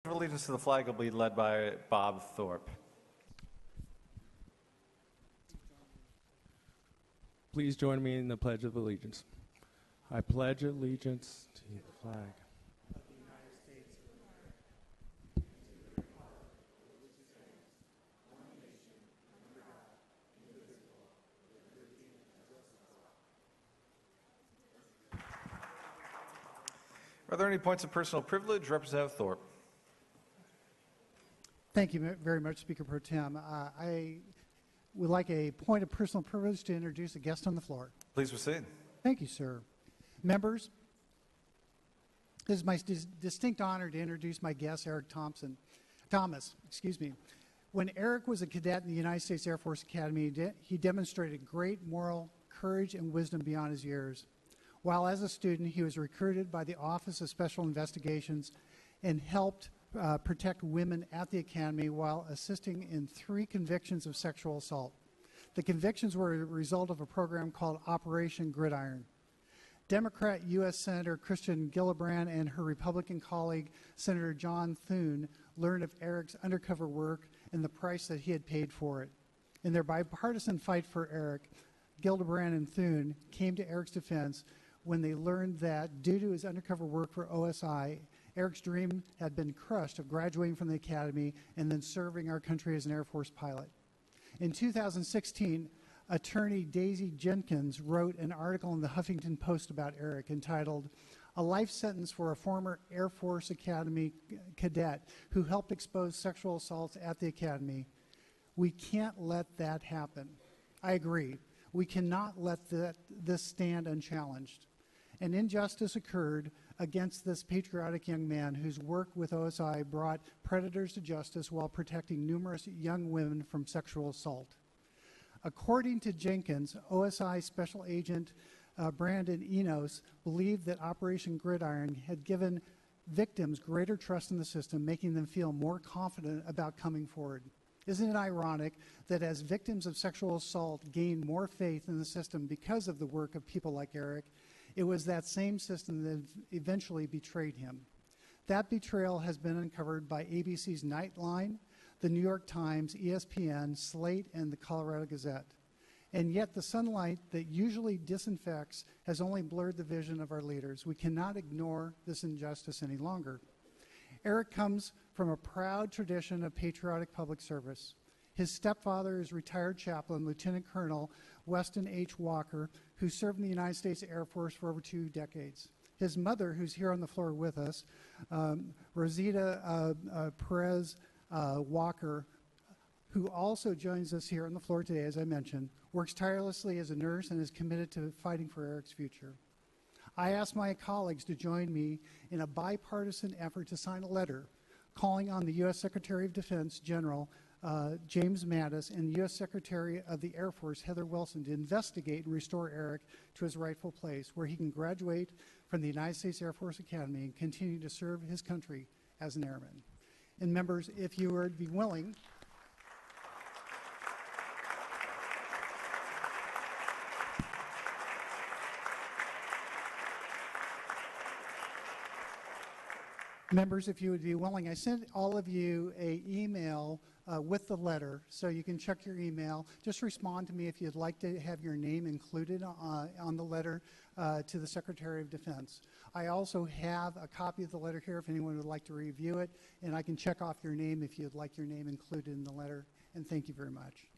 Allegiance to the flag will be led by Bob Thorpe. Please join me in the Pledge of Allegiance. I pledge allegiance to the flag of the United States of America, and to the republic for which it stands, one nation, under God, indivisible, with liberty and justice for all. Are there any points of personal privilege? Representative Thorpe. Thank you very much, Speaker Pro Tem. I would like a point of personal privilege to introduce a guest on the floor. Please proceed. Thank you, sir. Members, it is my distinct honor to introduce my guest, Eric Thomas. When Eric was a cadet in the United States Air Force Academy, he demonstrated great moral courage and wisdom beyond his years. While as a student, he was recruited by the Office of Special Investigations and helped protect women at the Academy while assisting in 3 convictions of sexual assault. The convictions were a result of a program called Operation Gridiron. Democrat U.S. Senator Kirsten Gillibrand and her Republican colleague, Senator John Thune, learned of Eric's undercover work and the price that he had paid for it. In their bipartisan fight for Eric, Gillibrand and Thune came to Eric's defense when they learned that due to his undercover work for OSI, Eric's dream had been crushed of graduating from the Academy and then serving our country as an Air Force pilot. In 2016, attorney Daisy Jenkins wrote an article in the Huffington Post about Eric entitled, "A Life Sentence for a Former Air Force Academy Cadet Who Helped Expose Sexual Assaults at the Academy." We can't let that happen. I agree. We cannot let this stand unchallenged. An injustice occurred against this patriotic young man whose work with OSI brought predators to justice while protecting numerous young women from sexual assault. According to Jenkins, OSI Special Agent Brandon Enos believed that Operation Gridiron had given victims greater trust in the system, making them feel more confident about coming forward. Isn't it ironic that as victims of sexual assault gain more faith in the system because of the work of people like Eric, it was that same system that eventually betrayed him? That betrayal has been uncovered by ABC's Nightline, the New York Times, ESPN, Slate, and the Colorado Gazette. And yet the sunlight that usually disinfects has only blurred the vision of our leaders. We cannot ignore this injustice any longer. Eric comes from a proud tradition of patriotic public service. His stepfather is retired chaplain, Lieutenant Colonel Weston H. Walker, who served in the United States Air Force for over 2 decades. His mother, who's here on the floor with us, Rosita Perez Walker, who also joins us here on the floor today, as I mentioned, works tirelessly as a nurse and is committed to fighting for Eric's future. I asked my colleagues to join me in a bipartisan effort to sign a letter calling on the U.S. Secretary of Defense General James Mattis and the U.S. Secretary of the Air Force Heather Wilson to investigate and restore Eric to his rightful place where he can graduate from the United States Air Force Academy and continue to serve his country as an airman. And members, if you would be willing, I sent all of you an email with the letter, so you can check your email. Just respond to me if you'd like to have your name included on the letter to the Secretary of Defense. I also have a copy of the letter here if anyone would like to review it, and I can check off your name if you'd like your name included in the letter. And thank you very much.